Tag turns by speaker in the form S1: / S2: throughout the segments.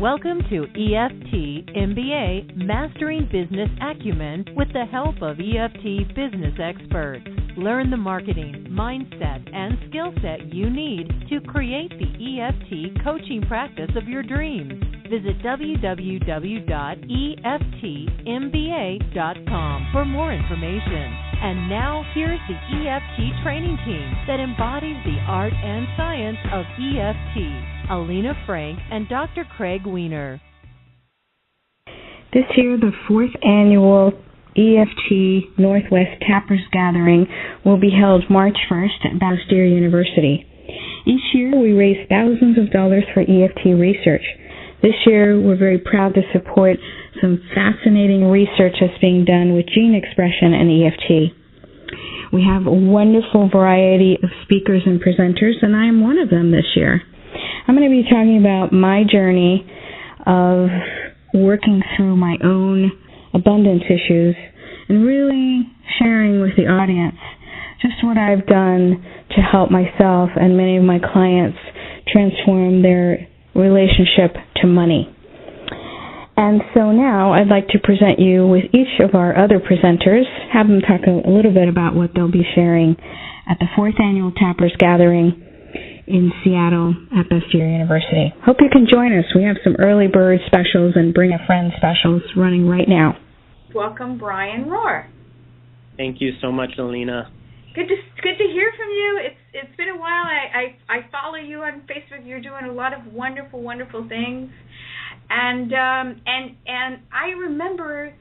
S1: Welcome to EFT MBA Mastering Business Acumen with the help of EFT business experts. Learn the marketing, mindset, and skill set you need to create the EFT coaching practice of your dreams. Visit www.eftmba.com for more information. And now, here's the EFT training team that embodies the art and science of EFT. Alina Frank and Dr. Craig Weiner.
S2: This year, the 4th annual EFT Northwest Tappers Gathering will be held March 1st at Bastyr University. Each year, we raise thousands of dollars for EFT research. This year, we're very proud to support some fascinating research that's being done with gene expression and EFT. We have a wonderful variety of speakers and presenters, and I am one of them this year. I'm going to be talking about my journey of working through my own abundance issues and really sharing with the audience just what I've done to help myself and many of my clients transform their relationship to money. And so now I'd like to present you with each of our other presenters, have them talk a little bit about what they'll be sharing at the 4th Annual Tappers Gathering in Seattle at Bastyr University. Hope you can join us. We have some early bird specials and bring a friend specials running right now.
S3: Welcome, Brian Rohr.
S4: Thank you so much, Alina.
S3: Good to hear from you. It's been a while. I follow you on Facebook. You're doing a lot of wonderful things. And I remember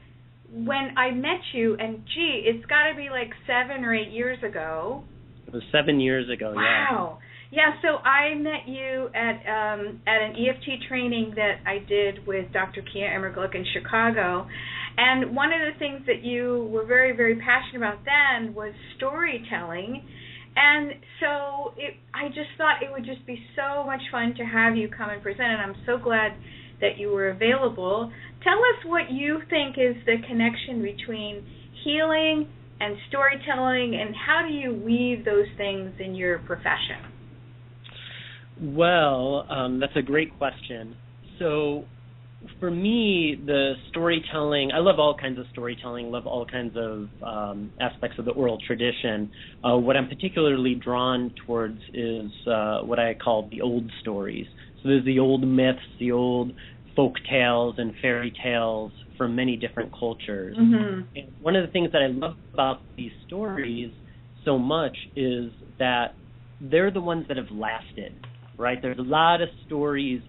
S3: when I met you, and gee, it's got to be like 7 or 8 years ago.
S4: It was 7 years ago.
S3: Wow. Yeah. So I met you at an EFT training that I did with Dr. Kia Emmerglick in Chicago, and one of the things that you were very, very passionate about then was storytelling. And so I just thought it would just be so much fun to have you come and present, and I'm so glad that you were available. Tell us what you think is the connection between healing and storytelling, and how do you weave those things in your profession?
S4: Well, that's a great question. So for me, the storytelling, I love all kinds of storytelling, love all kinds of aspects of the oral tradition. What I'm particularly drawn towards is what I call the old stories. So there's the old myths, the old folk tales and fairy tales from many different cultures. Mm-hmm. And one of the things that I love about these stories so much is that they're the ones that have lasted, right? There's a lot of stories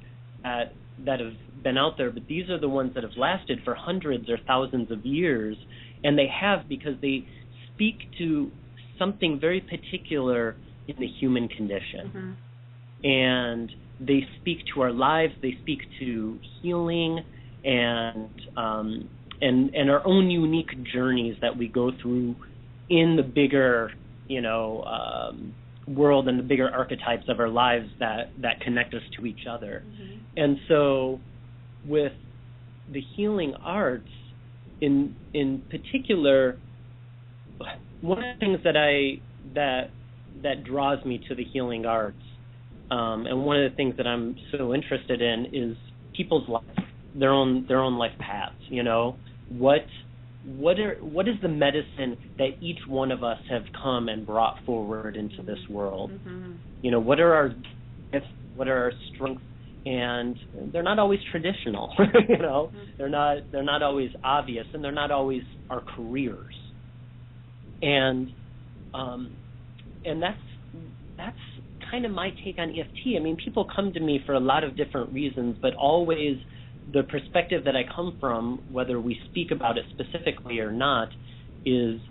S4: that have been out there, but these are the ones that have lasted for hundreds or thousands of years, and they have because they speak to something very particular in the human condition. Mm-hmm. And they speak to our lives, they speak to healing and our own unique journeys that we go through in the bigger, world and the bigger archetypes of our lives that connect us to each other. Mm-hmm. And so with the healing arts in particular, one of the things that draws me to the healing arts, and one of the things that I'm so interested in is people's life, their own life paths. What is the medicine that each one of us have come and brought forward into this world? Mm-hmm. What are our gifts? What are our strengths? And they're not always traditional. Mm-hmm. They're not always obvious, and they're not always our careers. And that's kind of my take on EFT. I mean, people come to me for a lot of different reasons, but always the perspective that I come from, whether we speak about it specifically or not, is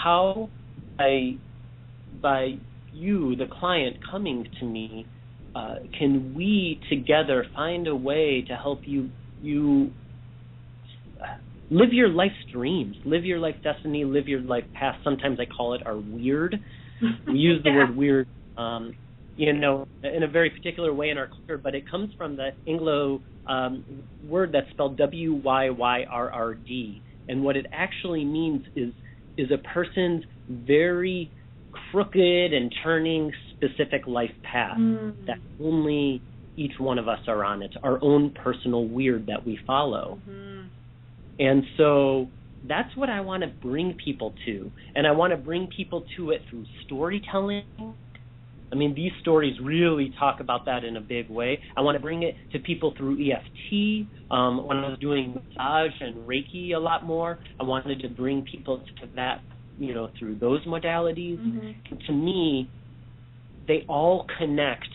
S4: how by you, the client, coming to me, can we together find a way to help you live your life's dreams, live your life destiny, live your life path. Sometimes I call it our weird. We use the word weird in a very particular way in our culture, but it comes from the Anglo word that's spelled W-Y-Y-R-R-D. And what it actually means is a person's very crooked and turning specific life path that only each one of us are on. It's our own personal weird that we follow.
S3: Mm-hmm.
S4: And so that's what I want to bring people to. And I want to bring people to it through storytelling. I mean, these stories really talk about that in a big way. I want to bring it to people through EFT. When I was doing massage and Reiki a lot more, I wanted to bring people to that, through those modalities.
S3: Mm-hmm.
S4: To me, they all connect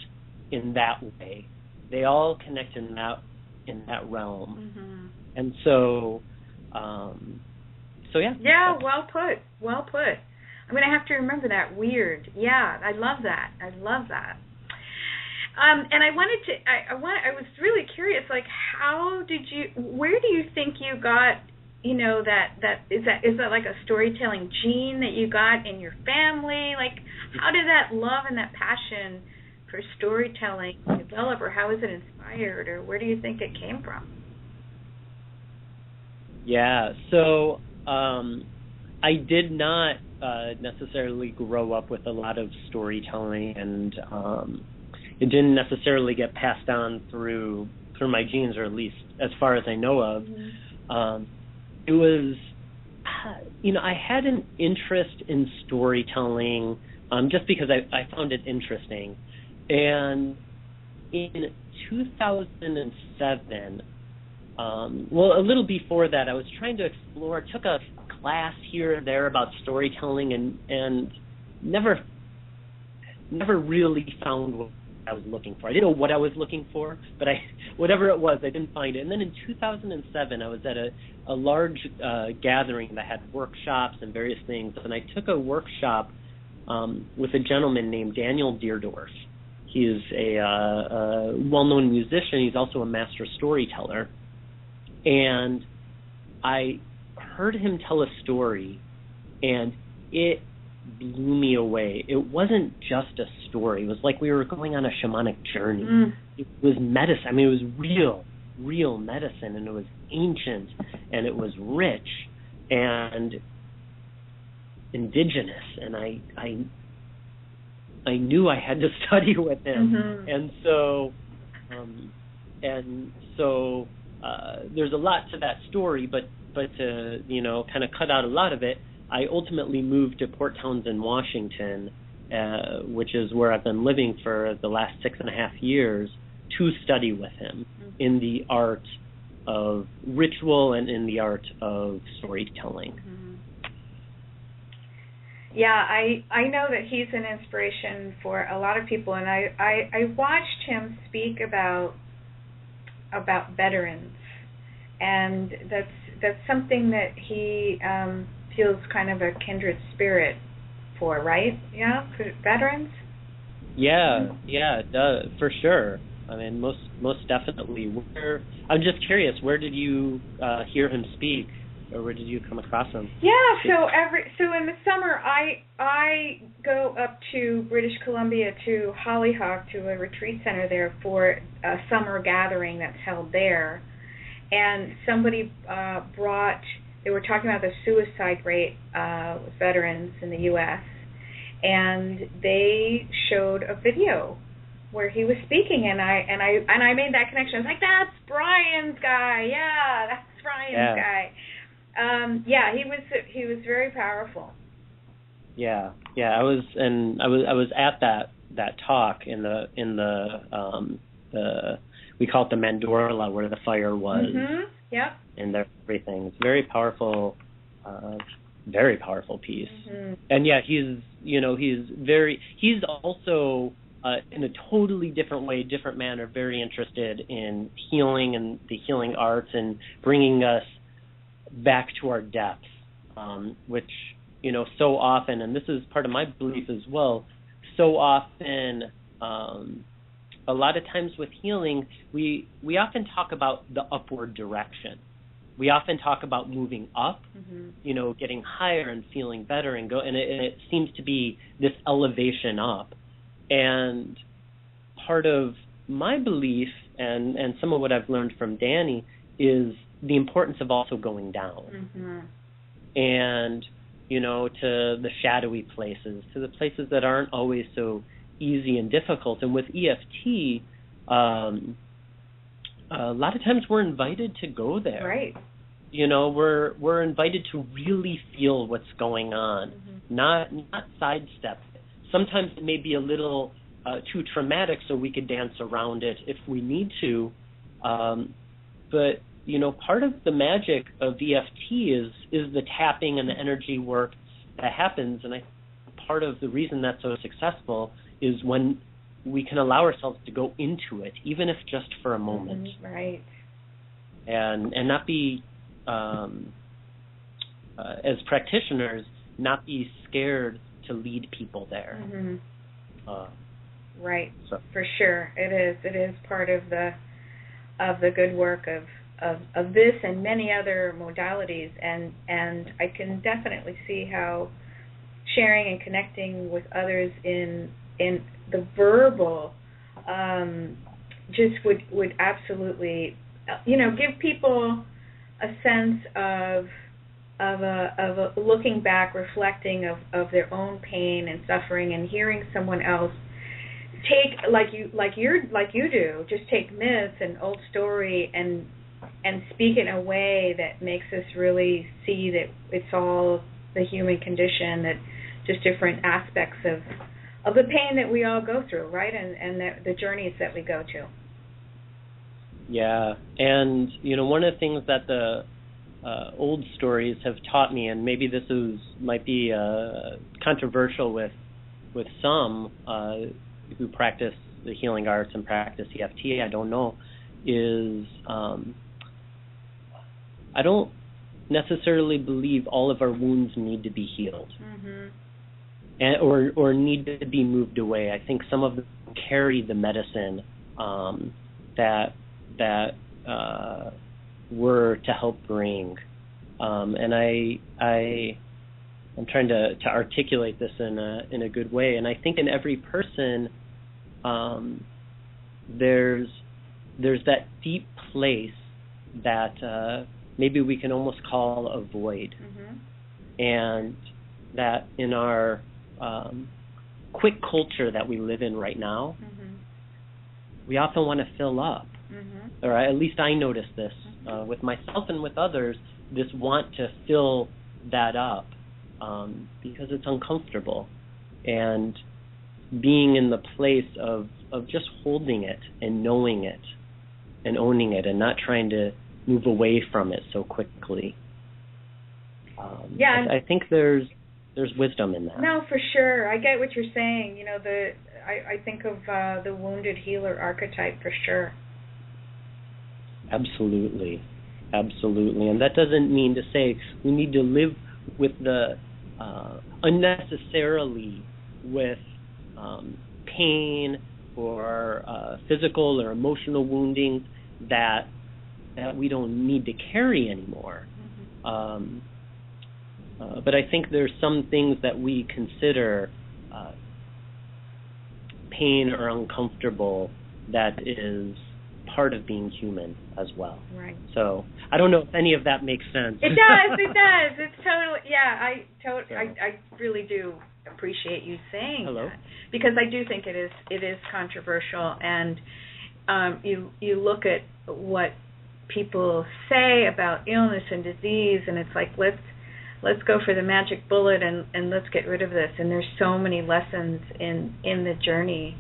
S4: in that way. They all connect in that realm.
S3: Mm-hmm.
S4: And so, yeah.
S3: Yeah, well put. Well put. I'm going to have to remember that. Weird. Yeah, I love that. I love that. And I wanted to. I was really curious. Like, where do you think you got? Is that like a storytelling gene that you got in your family? Like, how did that love and that passion for storytelling develop, or how is it inspired, or where do you think it came from?
S4: Yeah. So I did not necessarily grow up with a lot of storytelling, and it didn't necessarily get passed on through my genes, or at least as far as I know of.
S3: Mm-hmm.
S4: It was, I had an interest in storytelling just because I found it interesting. And in 2007, a little before that, I was trying to explore, took a class here and there about storytelling, and never really found what I was looking for. I didn't know what I was looking for, but whatever it was, I didn't find it. And then in 2007, I was at a large gathering that had workshops and various things, and I took a workshop with a gentleman named Daniel Deerdorf. He is a well-known musician. He's also a master storyteller. And I heard him tell a story, and it blew me away. It wasn't just a story. It was like we were going on a shamanic journey. It was medicine. I mean, it was real medicine, and it was ancient, and it was rich and indigenous, and I knew I had to study with him.
S3: Mm-hmm.
S4: And so there's a lot to that story, but to kind of cut out a lot of it, I ultimately moved to Port Townsend, Washington, which is where I've been living for the last 6.5 years, to study with him in the art of ritual and in the art of storytelling.
S3: Mm-hmm. Yeah, I know that he's an inspiration for a lot of people, and I watched him speak about veterans, and that's something that he feels kind of a kindred spirit for, right? Yeah, for veterans.
S4: Yeah, it does, for sure. I mean, most definitely. I'm just curious, where did you hear him speak, or where did you come across him?
S3: Yeah, so in the summer I go up to British Columbia to Hollyhock, to a retreat center there for a summer gathering that's held there, and somebody they were talking about the suicide rate with veterans in the U.S., and they showed a video where he was speaking, and I made that connection. I was like, that's Brian's guy. Yeah, that's Brian's guy. He was very powerful. Yeah.
S4: I was at that talk in the we call it the mandorla, where the fire was.
S3: Mm-hmm. Yep.
S4: And everything. It's very powerful piece.
S3: Mm-hmm.
S4: And he's also in a totally different way, different manner, very interested in healing and the healing arts and bringing us back to our depths, which, so often, and this is part of my belief as well, so often, a lot of times with healing, we often talk about the upward direction. We often talk about moving up,
S3: mm-hmm.
S4: Getting higher and feeling better, and it seems to be this elevation up. And part of my belief and some of what I've learned from Danny is the importance of also going down.
S3: Mm-hmm.
S4: And, to the shadowy places, to the places that aren't always so easy and difficult. And with EFT, a lot of times we're invited to go there.
S3: Right.
S4: You know, we're invited to really feel what's going on, not sidestep it. Sometimes it may be a little too traumatic, so we could dance around it if we need to. But you know, part of the magic of EFT is the tapping and the energy work that happens, and I think part of the reason that's so successful is when we can allow ourselves to go into it, even if just for a moment.
S3: Right.
S4: And not be, as practitioners, not be scared to lead people there.
S3: Right.
S4: So.
S3: For sure, it is. It is part of the good work of this and many other modalities, and I can definitely see how sharing and connecting with others in the verbal just would absolutely, you know, give people a sense of a looking back, reflecting of their own pain and suffering, and hearing someone else take like you do, just take myths and old story and speak in a way that makes us really see that it's all the human condition, that just different aspects of the pain that we all go through, right, and the journeys that we go to.
S4: Yeah, and you know, one of the things that the old stories have taught me, and maybe this might be controversial with some who practice the healing arts and practice EFT, I don't know, is I don't necessarily believe all of our wounds need to be healed. And, or need to be moved away. I think some of them carry the medicine that we're to help bring. And I'm trying to articulate this in a good way. And I think in every person, there's that deep place that maybe we can almost call a void, and that in our quick culture that we live in right now, we often want to fill up. Or at least I notice this with myself and with others, this want to fill that up because it's uncomfortable. And being in the place of just holding it and knowing it and owning it and not trying to move away from it so quickly. I think there's wisdom in that.
S3: No, for sure. I get what you're saying. You know, I think of the wounded healer archetype for sure.
S4: Absolutely. And that doesn't mean to say we need to live with the unnecessarily with pain or physical or emotional wounding that we don't need to carry anymore. But I think there's some things that we consider pain or uncomfortable that is part of being human as well.
S3: Right.
S4: So I don't know if any of that makes sense.
S3: It does. It's totally, yeah. I really do appreciate you saying that, because I do think it is controversial, and you look at what people say about illness and disease, and it's like let's go for the magic bullet and let's get rid of this. And there's so many lessons in the journey,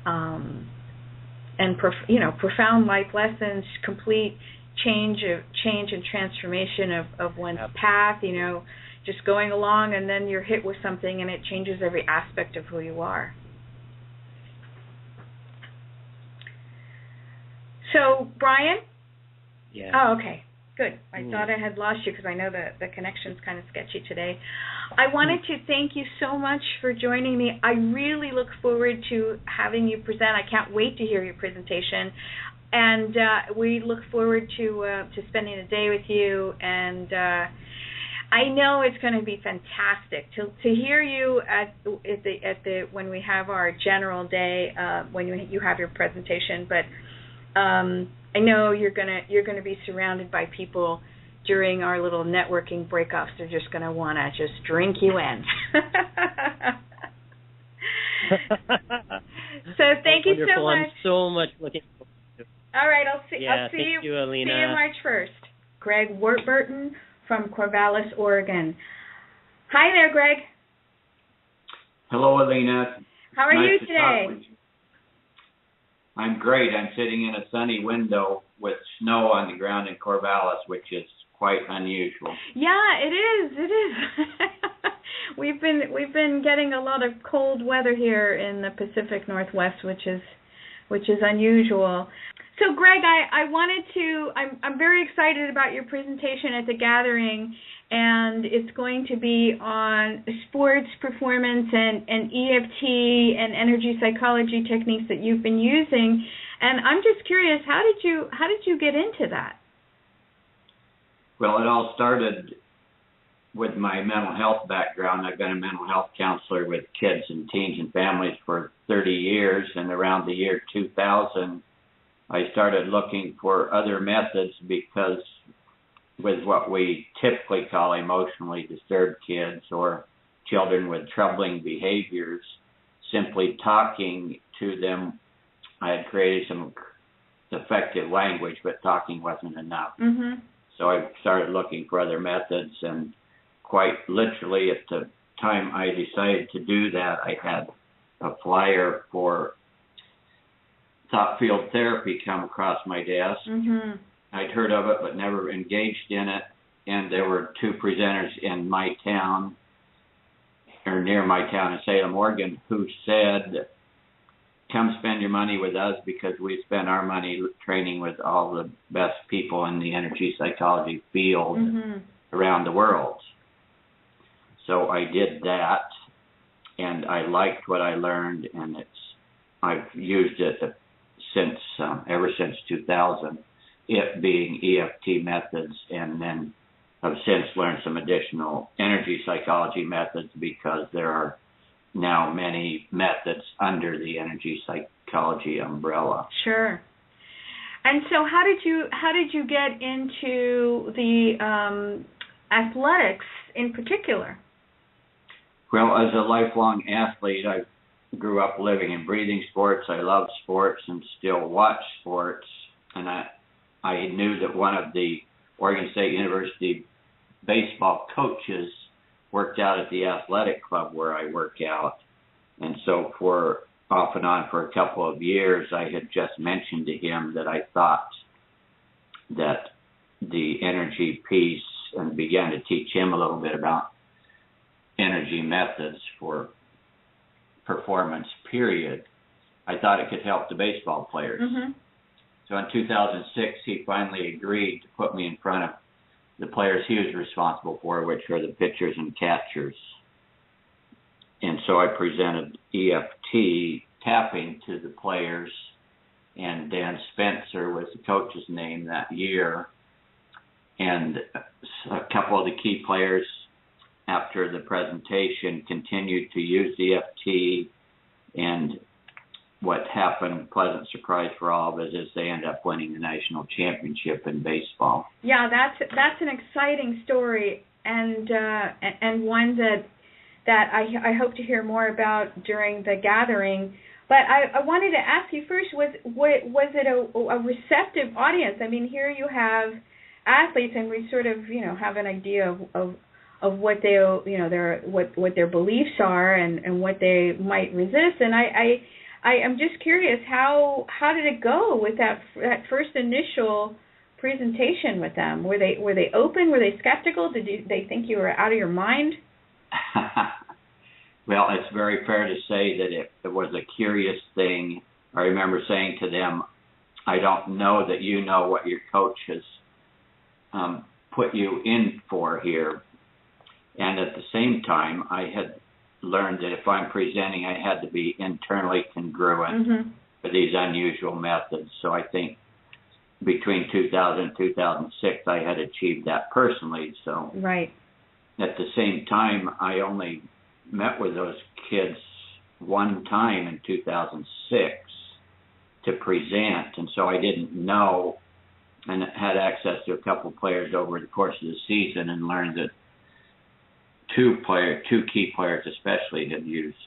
S3: and profound life lessons, complete change and transformation of one's path. You know, just going along, and then you're hit with something, and it changes every aspect of who you are. So, Brian?
S4: Yeah.
S3: Oh, okay. Good. I thought I had lost you because I know the connection's kind of sketchy today. I wanted to thank you so much for joining me. I really look forward to having you present. I can't wait to hear your presentation. And we look forward to spending a day with you. And I know it's going to be fantastic to hear you at the when we have our general day, when you have your presentation. But I know you're gonna be surrounded by people during our little networking breakups. They're just gonna want to just drink you in. So thank you so
S4: Wonderful.
S3: much.
S4: I'm so much looking forward to it.
S3: All right, I'll see
S4: thank you, Alina.
S3: See you March 1st. Greg Warburton from Corvallis, Oregon. Hi there, Greg.
S5: Hello, Alina.
S3: How are
S5: nice
S3: you
S5: to
S3: today?
S5: talk with you. I'm great. I'm sitting in a sunny window with snow on the ground in Corvallis, which is quite unusual.
S3: Yeah, it is. It is. We've been getting a lot of cold weather here in the Pacific Northwest, which is unusual. So, Greg, I'm very excited about your presentation at the gathering, and it's going to be on sports performance and EFT and energy psychology techniques that you've been using. And I'm just curious, how did you get into that?
S5: Well, it all started with my mental health background. I've been a mental health counselor with kids and teens and families for 30 years, and around the year 2000, I started looking for other methods because with what we typically call emotionally disturbed kids or children with troubling behaviors, simply talking to them, I had created some effective language, but talking wasn't enough.
S3: Mm-hmm.
S5: So I started looking for other methods, and quite literally at the time I decided to do that, I had a flyer for thought field therapy come across my desk.
S3: Mm-hmm.
S5: I'd heard of it but never engaged in it, and there were two presenters in my town, or near my town in Salem, Oregon, who said, come spend your money with us because we spend our money training with all the best people in the energy psychology field around the world. So I did that, and I liked what I learned, and I've used it ever since 2000, it being EFT methods, and then I've since learned some additional energy psychology methods because there are now many methods under the energy psychology umbrella.
S3: Sure. And so how did you get into the athletics in particular?
S5: Well, as a lifelong athlete, I grew up living and breathing sports. I love sports and still watch sports. And I knew that one of the Oregon State University baseball coaches worked out at the athletic club where I work out. And so for off and on for a couple of years, I had just mentioned to him that I thought that the energy piece, and began to teach him a little bit about energy methods for performance, period. I thought it could help the baseball players.
S3: Mm-hmm.
S5: So in 2006, he finally agreed to put me in front of the players he was responsible for, which are the pitchers and catchers. And so I presented EFT tapping to the players, and Dan Spencer was the coach's name that year. And a couple of the key players after the presentation continued to use EFT, and what happened, pleasant surprise for all of us, is they end up winning the national championship in baseball.
S3: Yeah, that's an exciting story, and one that I hope to hear more about during the gathering. But I wanted to ask you first, was it a receptive audience? I mean, here you have athletes, and we sort of have an idea of what they what their beliefs are and what they might resist, and I'm just curious, how did it go with that first initial presentation with them? Were they open? Were they skeptical? Did they think you were out of your mind?
S5: Well, it's very fair to say that it was a curious thing. I remember saying to them, I don't know that you know what your coach has put you in for here. And at the same time, I had learned that if I'm presenting, I had to be internally congruent with these unusual methods. So I think between 2000 and 2006, I had achieved that personally. So
S3: right.
S5: At the same time, I only met with those kids one time in 2006 to present, and so I didn't know, and had access to a couple players over the course of the season, and learned that two key players especially had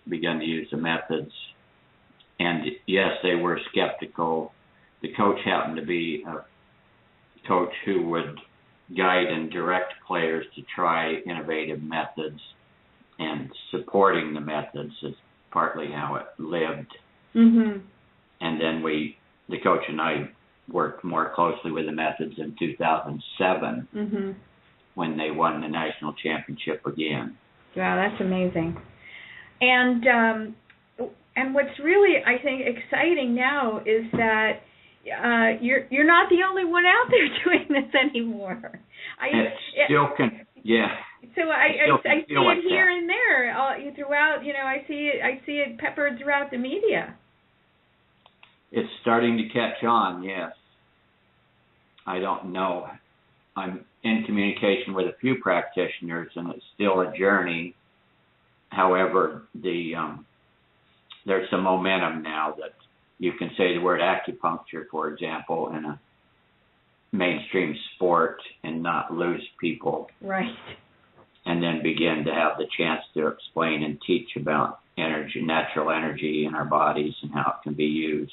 S5: begun to use the methods And yes, they were skeptical. The coach happened to be a coach who would guide and direct players to try innovative methods, and supporting the methods is partly how it lived.
S3: Mm-hmm.
S5: And then the coach and I worked more closely with the methods in 2007
S3: Mm-hmm.
S5: when they won the national championship again.
S3: Wow, that's amazing. And what's really, I think, exciting now is that you're not the only one out there doing this anymore. So I see it here and there throughout. I see it peppered throughout the media.
S5: It's starting to catch on. Yes. I don't know. I'm in communication with a few practitioners, and it's still a journey. However, there's some momentum now that you can say the word acupuncture, for example, in a mainstream sport and not lose people.
S3: Right.
S5: And then begin to have the chance to explain and teach about energy, natural energy in our bodies, and how it can be used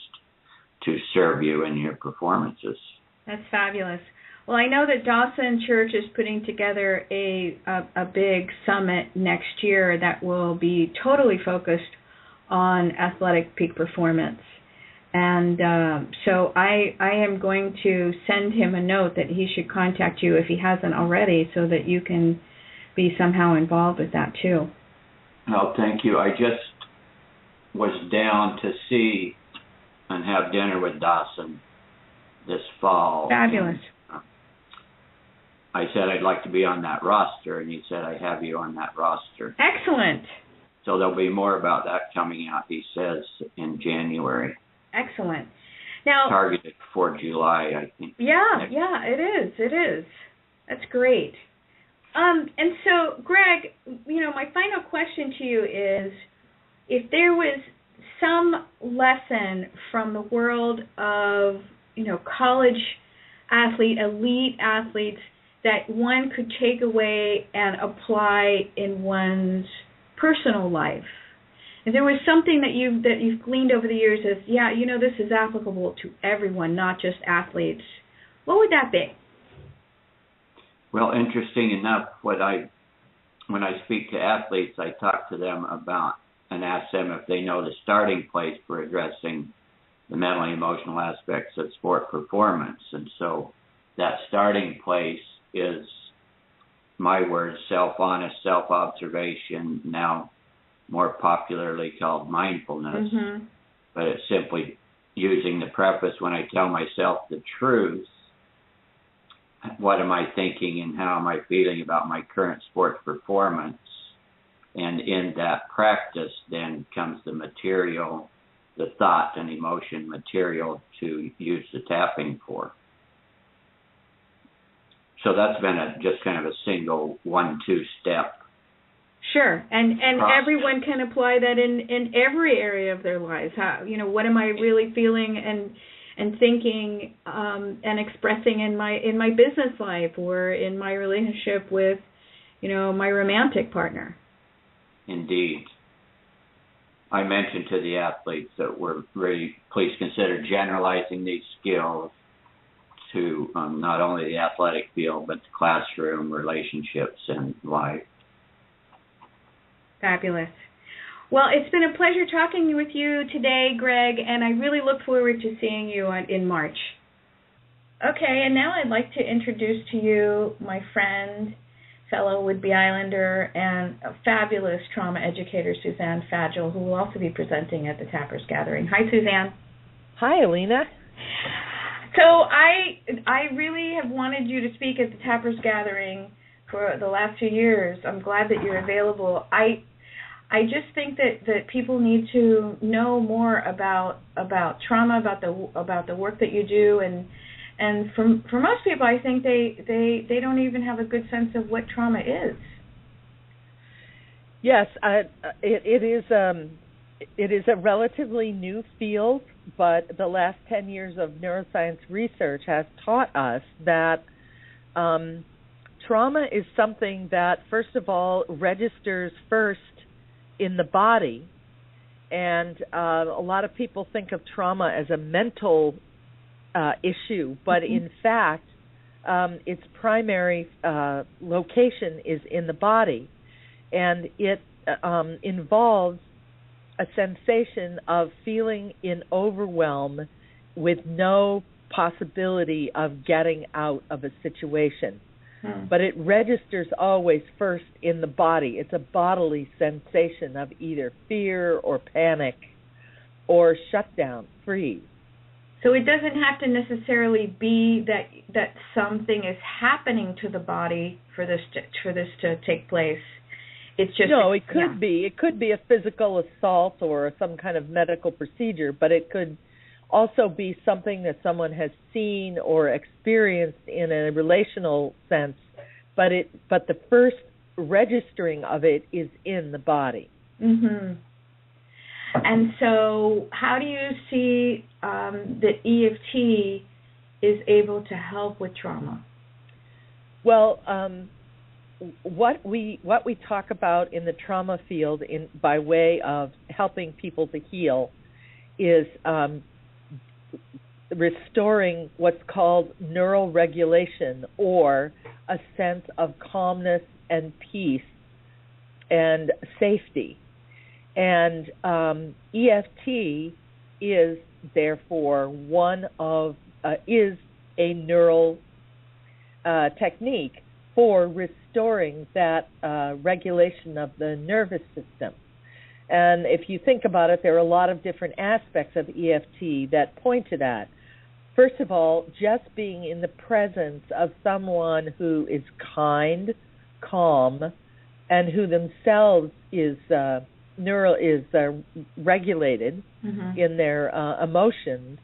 S5: to serve you in your performances.
S3: That's fabulous. Well, I know that Dawson Church is putting together a big summit next year that will be totally focused on athletic peak performance. And so I am going to send him a note that he should contact you if he hasn't already, so that you can be somehow involved with that too.
S5: Well, thank you. I just was down to see and have dinner with Dawson this fall.
S3: Fabulous.
S5: And, I said I'd like to be on that roster, and he said, I have you on that roster.
S3: Excellent.
S5: So there'll be more about that coming out, he says, in January.
S3: Excellent. Now,
S5: targeted for July, I think.
S3: Yeah, it is. That's great. And so, Greg, my final question to you is, if there was some lesson from the world of, college elite athletes that one could take away and apply in one's personal life, if there was something that you've gleaned over the years as, this is applicable to everyone, not just athletes, what would that be?
S5: Well, interesting enough, when I speak to athletes, I talk to them about and ask them if they know the starting place for addressing the mental and emotional aspects of sport performance. And so that starting place is, my word, self-honest, self-observation, now more popularly called mindfulness.
S3: Mm-hmm.
S5: But it's simply using the preface, when I tell myself the truth, what am I thinking and how am I feeling about my current sports performance? And in that practice then comes the material, the thought and emotion material to use the tapping for. So that's been just kind of a single 1-2 step.
S3: Sure, and
S5: process.
S3: Everyone can apply that in every area of their lives. How, what am I really feeling and thinking and expressing in my business life or in my relationship with, my romantic partner.
S5: Indeed. I mentioned to the athletes that please consider generalizing these skills to not only the athletic field, but the classroom, relationships, and life.
S3: Fabulous. Well, it's been a pleasure talking with you today, Greg, and I really look forward to seeing you in March. Okay, and now I'd like to introduce to you my friend, fellow Whidbey Islander, and a fabulous trauma educator, Suzanne Fagel, who will also be presenting at the Tappers Gathering. Hi, Suzanne.
S6: Hi, Alina.
S3: So I really have wanted you to speak at the Tappers Gathering for the last 2 years. I'm glad that you're available. I just think that people need to know more about trauma, about the work that you do, and for most people, I think they don't even have a good sense of what trauma is.
S6: Yes, it is a relatively new field, but the last 10 years of neuroscience research has taught us that trauma is something that, first of all, registers first in the body And a lot of people think of trauma as a mental issue, but in fact, its primary location is in the body, and it involves a sensation of feeling in overwhelm with no possibility of getting out of a situation. But it registers always first in the body. It's a bodily sensation of either fear or panic or shutdown, freeze.
S3: So it doesn't have to necessarily be that something is happening to the body for this to take place. It's just
S6: it could be. It could be a physical assault or some kind of medical procedure, but it could also be something that someone has seen or experienced in a relational sense, but the first registering of it is in the body.
S3: Mm-hmm. And so how do you see that EFT is able to help with trauma?
S6: Well, what we talk about in the trauma field by way of helping people to heal is restoring what's called neural regulation, or a sense of calmness and peace and safety. And EFT is therefore is a neural technique for restoring that regulation of the nervous system. And if you think about it, there are a lot of different aspects of EFT that point to that. First of all, just being in the presence of someone who is kind, calm, and who themselves is regulated in their emotions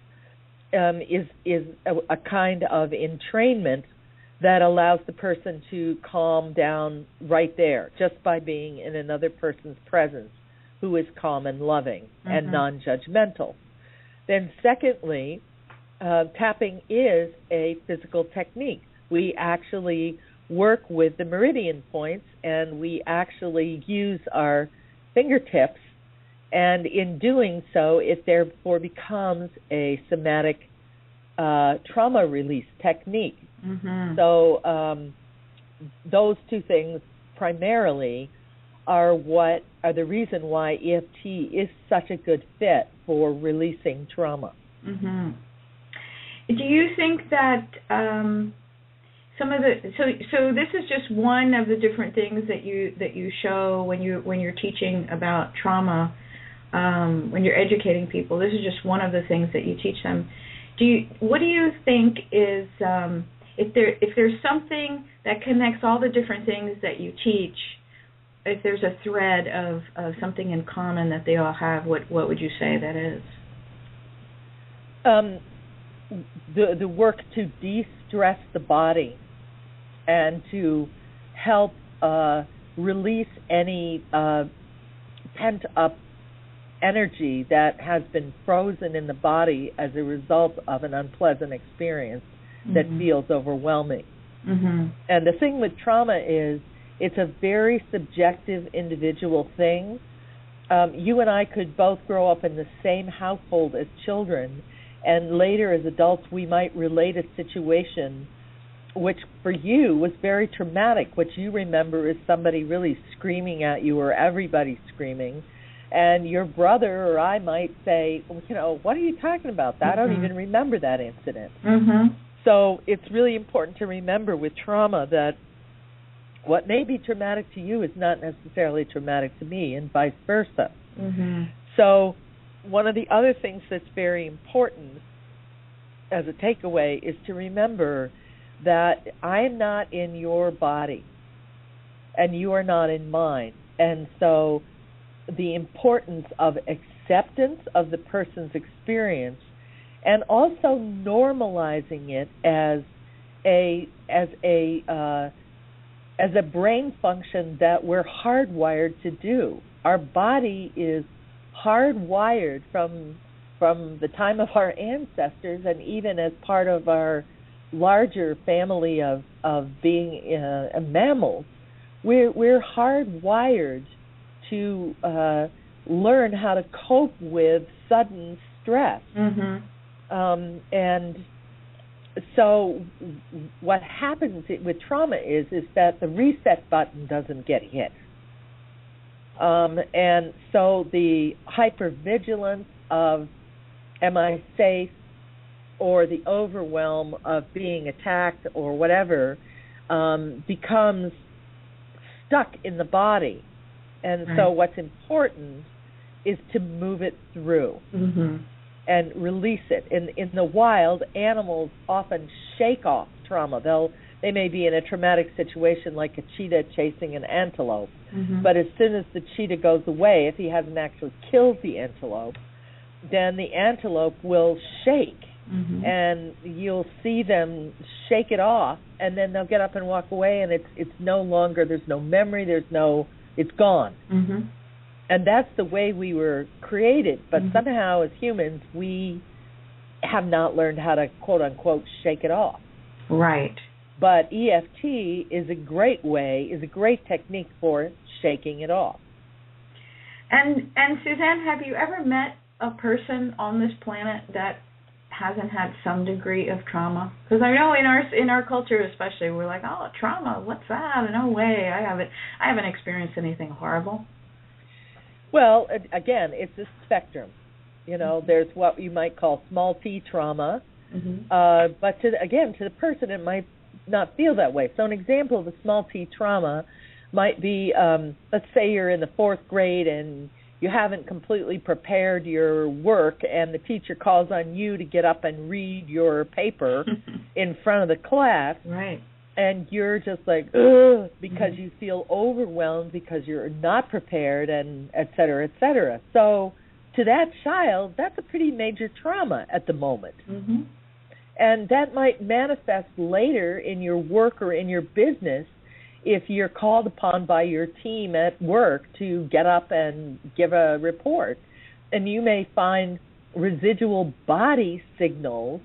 S6: is a kind of entrainment that allows the person to calm down right there, just by being in another person's presence who is calm and loving and non-judgmental. Then secondly, tapping is a physical technique. We actually work with the meridian points, and we actually use our fingertips, and in doing so, it therefore becomes a somatic trauma release technique. So those two things primarily are the reason why EFT is such a good fit for releasing trauma.
S3: Do you think that some of the so this is just one of the different things that you show when you're teaching about trauma, when you're educating people? This is just one of the things that you teach them. What do you think is if there's something that connects all the different things that you teach? If there's a thread of something in common that they all have, what would you say that is?
S6: The work to de-stress the body and to help release any pent-up energy that has been frozen in the body as a result of an unpleasant experience that feels overwhelming. And the thing with trauma is it's a very subjective, individual thing. You and I could both grow up in the same household as children, and later as adults we might relate a situation which for you was very traumatic. What you remember is somebody really screaming at you, or everybody screaming, and your brother or I might say, what are you talking about? I don't even remember that incident. So it's really important to remember with trauma that what may be traumatic to you is not necessarily traumatic to me, and vice versa. So one of the other things that's very important as a takeaway is to remember that I'm not in your body and you are not in mine. And so the importance of acceptance of the person's experience, and also normalizing it as a brain function that we're hardwired to do. Our body is hardwired from the time of our ancestors, and even as part of our larger family of being mammals, we're hardwired to learn how to cope with sudden stress. And so what happens with trauma is that the reset button doesn't get hit. And so the hypervigilance of am I safe, or the overwhelm of being attacked or whatever becomes stuck in the body. And so what's important is to move it through and release it. In the wild, animals often shake off trauma. They may be in a traumatic situation like a cheetah chasing an antelope, but as soon as the cheetah goes away, if he hasn't actually killed the antelope, then the antelope will shake, and you'll see them shake it off, and then they'll get up and walk away, and it's no longer, there's no memory, it's gone. And that's the way we were created, but somehow as humans we have not learned how to quote-unquote shake it off.
S3: Right.
S6: But EFT is a great technique for shaking it off.
S3: And Suzanne, have you ever met a person on this planet that hasn't had some degree of trauma? Because I know in our culture especially, we're like, oh, trauma, what's that? No way, I haven't experienced anything horrible.
S6: Well, again, it's a spectrum. There's what you might call small t trauma, but to the person it might not feel that way. So an example of a small t trauma might be, let's say you're in the 4th grade and you haven't completely prepared your work, and the teacher calls on you to get up and read your paper in front of the class.
S3: Right.
S6: And you're just like, ugh, because you feel overwhelmed because you're not prepared, and et cetera, et cetera. So to that child, that's a pretty major trauma at the moment. And that might manifest later in your work or in your business if you're called upon by your team at work to get up and give a report. And you may find residual body signals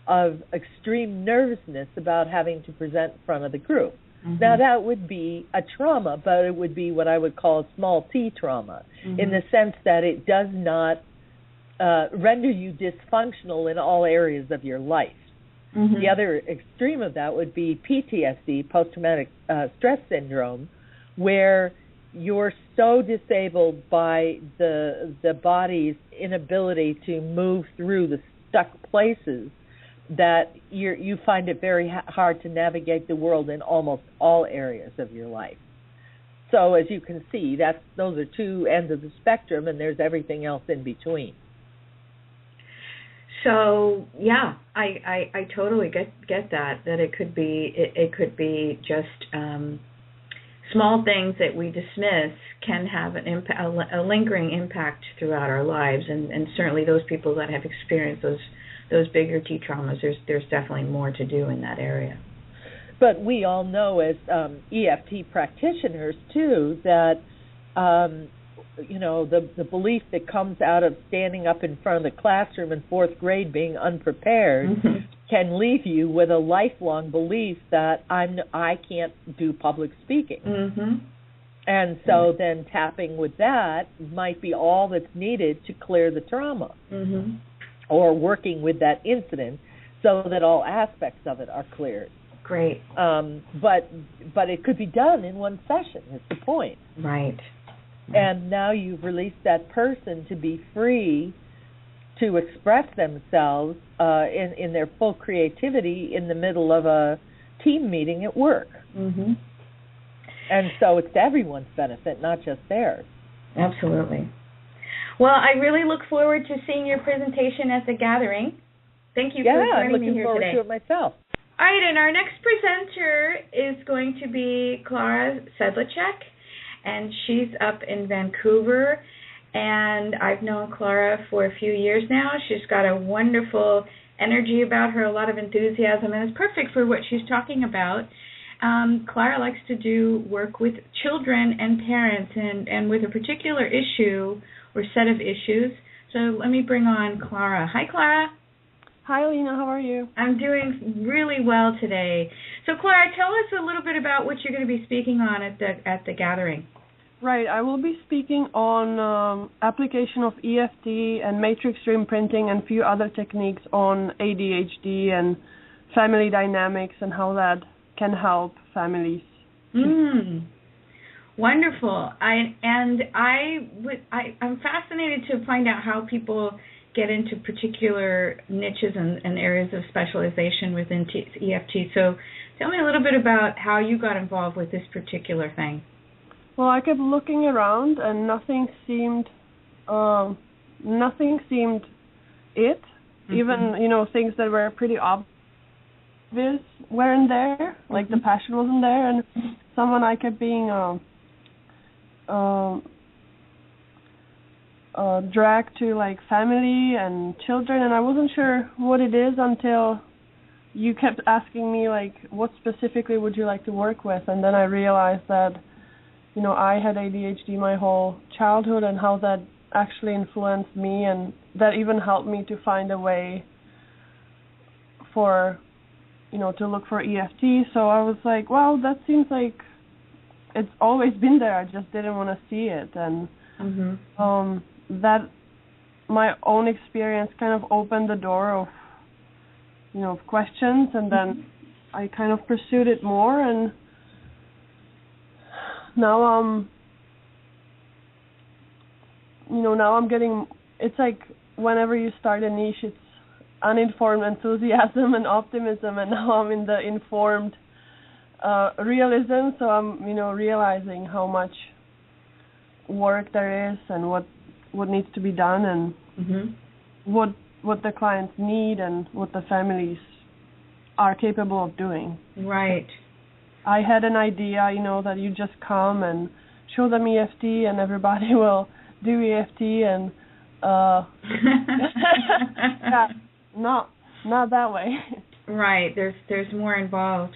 S6: of extreme nervousness about having to present in front of the group. Now, that would be a trauma, but it would be what I would call a small t trauma, in the sense that it does not render you dysfunctional in all areas of your life. The other extreme of that would be PTSD, post-traumatic stress syndrome, where you're so disabled by the body's inability to move through the stuck places that you find it very hard to navigate the world in almost all areas of your life. So as you can see, those are two ends of the spectrum, and there's everything else in between.
S3: So yeah, I totally get that it could be just small things that we dismiss can have a lingering impact throughout our lives, and certainly those people that have experienced those bigger T traumas, there's definitely more to do in that area.
S6: But we all know as EFT practitioners too that the belief that comes out of standing up in front of the classroom in 4th grade being unprepared can leave you with a lifelong belief that I can't do public speaking. And so then tapping with that might be all that's needed to clear the trauma, or working with that incident so that all aspects of it are cleared.
S3: Great.
S6: But it could be done in one session, is the point.
S3: Right.
S6: And now you've released that person to be free to express themselves in their full creativity in the middle of a team meeting at work. And so it's to everyone's benefit, not just theirs.
S3: Absolutely. Well, I really look forward to seeing your presentation at the gathering. Thank you for joining me here today.
S6: Yeah, I'm looking forward to it myself.
S3: All right, and our next presenter is going to be Clara Sedlacek, and she's up in Vancouver. And I've known Clara for a few years now. She's got a wonderful energy about her, a lot of enthusiasm, and it's perfect for what she's talking about. Clara likes to do work with children and parents, and with a particular issue or set of issues. So let me bring on Clara. Hi, Clara.
S7: Hi, Lena. How are you?
S3: I'm doing really well today. So, Clara, tell us a little bit about what you're going to be speaking on at the gathering.
S7: Right. I will be speaking on application of EFT and matrix reimprinting and a few other techniques on ADHD and family dynamics and how that can help families.
S3: Wonderful. I'm fascinated to find out how people get into particular niches and areas of specialization within EFT. So tell me a little bit about how you got involved with this particular thing.
S7: Well, I kept looking around and nothing seemed it. Even, things that were pretty obvious weren't there, like the passion wasn't there, and someone I kept being dragged to like family and children, and I wasn't sure what it is until you kept asking me like, what specifically would you like to work with, and then I realized that I had ADHD my whole childhood and how that actually influenced me, and that even helped me to find a way for to look for EFT. So I was like, well, that seems like it's always been there, I just didn't want to see it, and that my own experience kind of opened the door of of questions, and then I kind of pursued it more, and now I'm getting, it's like whenever you start a niche, it's uninformed enthusiasm and optimism, and now I'm in the informed realism, so I'm realizing how much work there is and what needs to be done, and what the clients need and what the families are capable of doing.
S3: Right.
S7: I had an idea, that you just come and show them EFT and everybody will do EFT, and yeah, not that way.
S3: Right. There's more involved.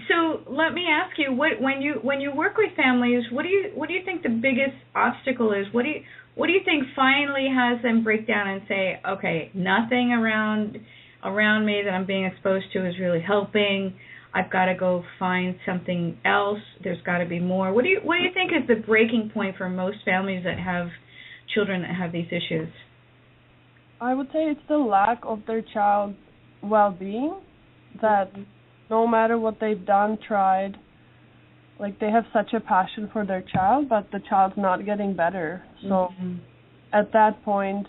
S3: So let me ask you, when you work with families, what do you think the biggest obstacle is? What do you think finally has them break down and say, okay, nothing around me that I'm being exposed to is really helping. I've got to go find something else. There's got to be more. What do you think is the breaking point for most families that have children that have these issues?
S7: I would say it's the lack of their child's well-being, that no matter what they've done, tried, like they have such a passion for their child, but the child's not getting better. So at that point,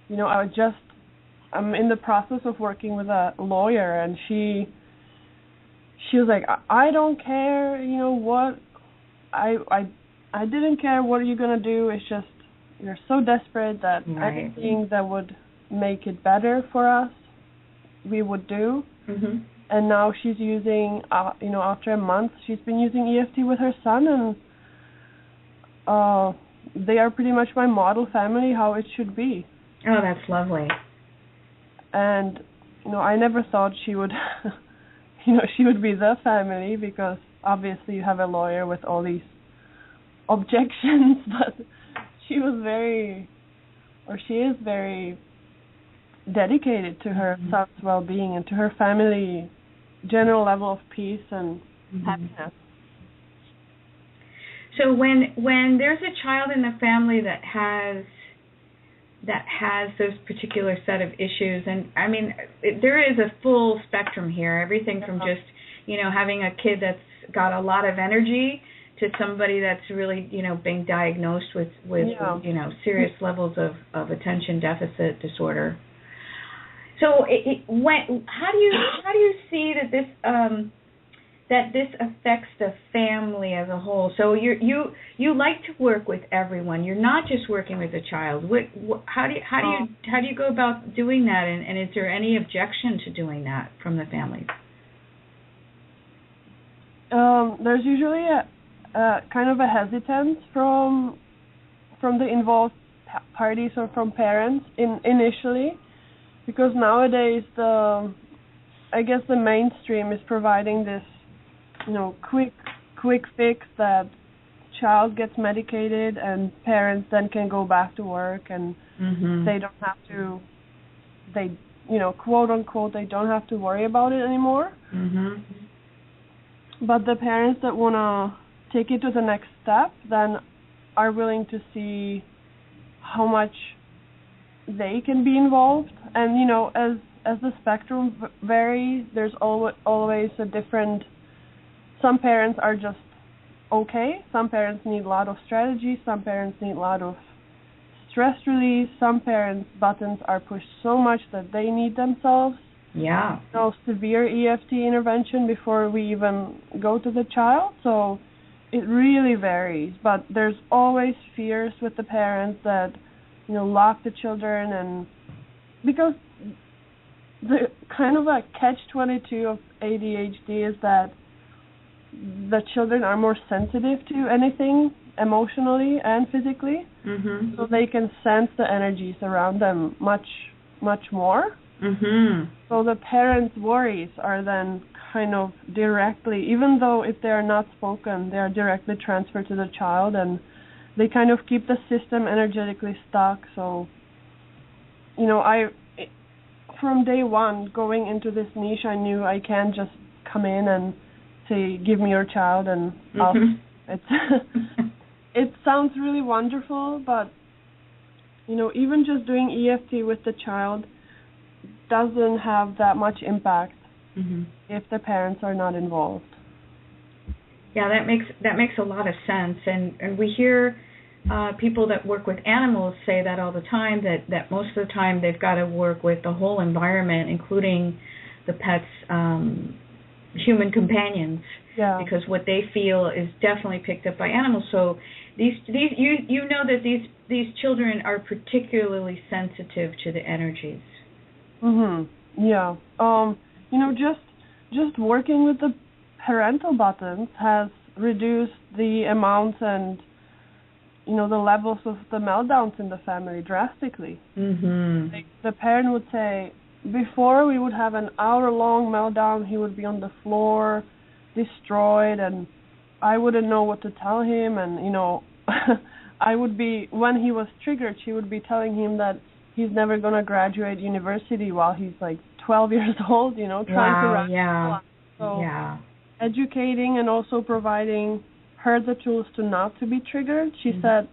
S7: I'm in the process of working with a lawyer, and she was like, I don't care, what, I didn't care what are you going to do, it's just you're so desperate that anything that would make it better for us, we would do. And now she's using, after a month, she's been using EFT with her son, and they are pretty much my model family, how it should be.
S3: Oh, that's lovely.
S7: And, I never thought she would, she would be the family, because obviously you have a lawyer with all these objections, but she is very dedicated to her son's well-being and to her family general level of peace and happiness.
S3: So when there's a child in the family that has those particular set of issues, and I mean there is a full spectrum here, everything from just having a kid that's got a lot of energy to somebody that's really being diagnosed with serious levels of attention deficit disorder. So how do you see that this affects the family as a whole? So you like to work with everyone. You're not just working with a child. How do you go about doing that? And is there any objection to doing that from the families?
S7: There's usually a kind of a hesitance from the involved parties or from parents initially. Because nowadays, I guess the mainstream is providing this, quick fix that child gets medicated and parents then can go back to work, and they don't have to, quote unquote, they don't have to worry about it anymore. But the parents that want to take it to the next step, then are willing to see how much they can be involved. And as the spectrum varies, there's always a different. Some parents are just okay. Some parents need a lot of strategy. Some parents need a lot of stress release. Some parents' buttons are pushed so much that they need themselves.
S8: Yeah.
S7: Severe EFT intervention before we even go to the child. So it really varies. But there's always fears with the parents that, lock the children, and because the kind of a catch-22 of ADHD is that the children are more sensitive to anything emotionally and physically,
S8: mm-hmm.
S7: so they can sense the energies around them much, much more.
S8: Mm-hmm.
S7: So the parents' worries are then kind of directly, even though if they are not spoken, they are directly transferred to the child, and they kind of keep the system energetically stuck. So, from day one, going into this niche, I knew I can't just come in and say, give me your child, and it sounds really wonderful, but, even just doing EFT with the child doesn't have that much impact
S8: mm-hmm.
S7: if the parents are not involved.
S8: Yeah, that makes a lot of sense, and we hear people that work with animals say that all the time, that most of the time they've got to work with the whole environment, including the pet's human companions, because what they feel is definitely picked up by animals. So these that these children are particularly sensitive to the energies.
S7: Mhm. Yeah. Just working with the parental buttons has reduced the amounts and the levels of the meltdowns in the family drastically.
S8: Mhm.
S7: Like the parent would say, before we would have an hour-long meltdown, he would be on the floor, destroyed, and I wouldn't know what to tell him, and I would be, when he was triggered, she would be telling him that he's never going to graduate university while he's like 12 years old, trying to wrap it up. So educating and also providing her the tools to not to be triggered. She said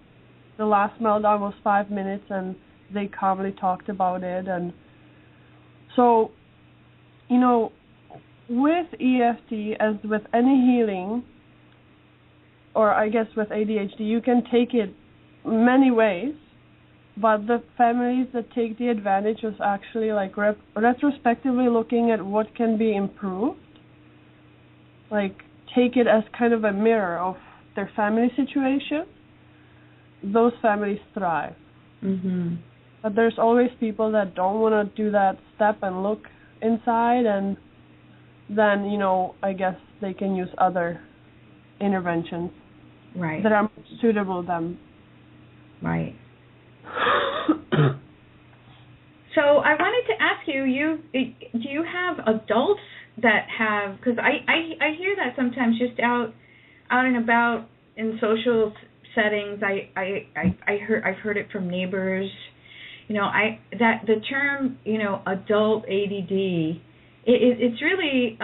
S7: the last meltdown was 5 minutes and they calmly talked about it. And so, with EFT, as with any healing, or I guess with ADHD, you can take it many ways. But the families that take the advantage is actually like retrospectively looking at what can be improved. Like take it as kind of a mirror of their family situation. Those families thrive.
S8: Mm-hmm.
S7: But there's always people that don't want to do that step and look inside, and then, I guess they can use other interventions that are suitable to them.
S8: Right. So I wanted to ask you, do you have adults that have, because I hear that sometimes just out and about in social settings. I've heard it from neighbors. That the term adult ADD, it's really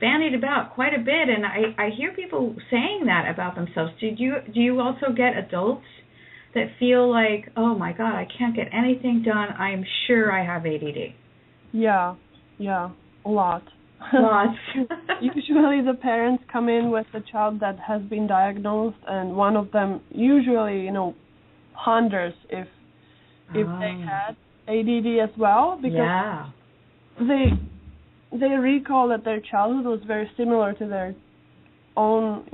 S8: bandied about quite a bit, and I hear people saying that about themselves. Do you also get adults that feel like, oh my God, I can't get anything done, I'm sure I have ADD?
S7: Yeah, a lot.
S8: Lots.
S7: Usually the parents come in with a child that has been diagnosed, and one of them usually, ponders if they had ADD as well, because they recall that their childhood was very similar to their own,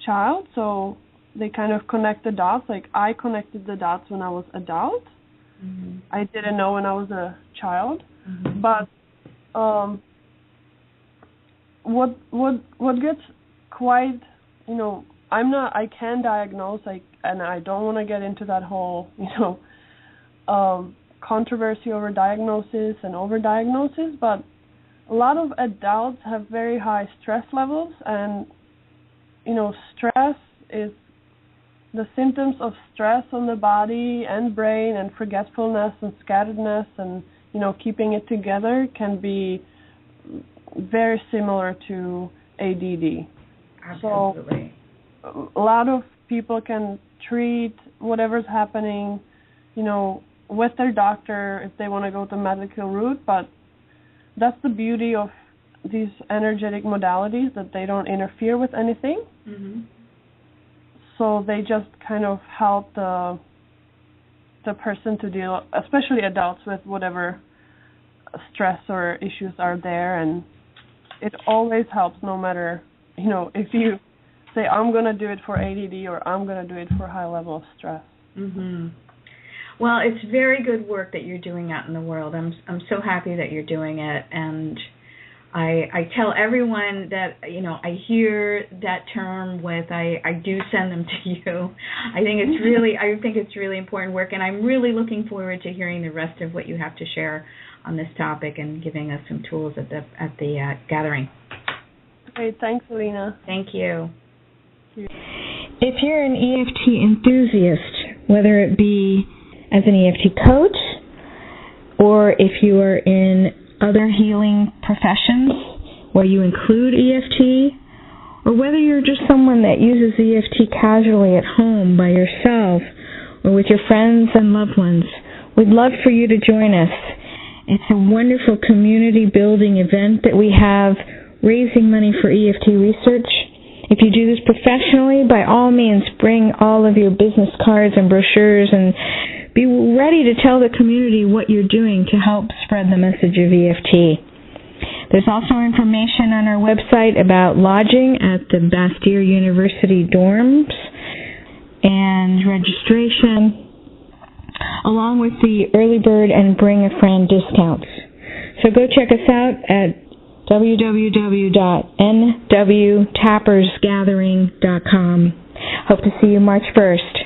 S7: child, so they kind of connect the dots. Like I connected the dots when I was adult.
S8: Mm-hmm.
S7: I didn't know when I was a child,
S8: mm-hmm.
S7: but what gets quite, I can diagnose, and I don't want to get into that whole, controversy over diagnosis and overdiagnosis, but a lot of adults have very high stress levels, and, stress is the symptoms of stress on the body and brain, and forgetfulness and scatteredness and, keeping it together can be very similar to ADD.
S8: Absolutely.
S7: a lot of people can treat whatever's happening, with their doctor if they want to go the medical route, but that's the beauty of these energetic modalities, that they don't interfere with anything.
S8: Mm-hmm.
S7: So they just kind of help the person to deal, especially adults, with whatever stress or issues are there, and it always helps, no matter, if you say, I'm going to do it for ADD or I'm going to do it for high level of stress.
S8: Mm-hmm. Well, it's very good work that you're doing out in the world. I'm so happy that you're doing it, and I tell everyone that, I hear that term with, I do send them to you. I think it's really important work, and I'm really looking forward to hearing the rest of what you have to share on this topic and giving us some tools at the gathering.
S7: Great, thanks, Alina.
S8: Thank you.
S2: If you're an EFT enthusiast, whether it be as an EFT coach or if you are in other healing professions where you include EFT, or whether you're just someone that uses EFT casually at home by yourself or with your friends and loved ones, we'd love for you to join us. It's a wonderful community building event that we have raising money for EFT research. If you do this professionally, by all means, bring all of your business cards and brochures and be ready to tell the community what you're doing to help spread the message of EFT. There's also information on our website about lodging at the Bastyr University dorms and registration, along with the early bird and bring a friend discounts. So go check us out at www.nwtappersgathering.com. Hope to see you March 1st.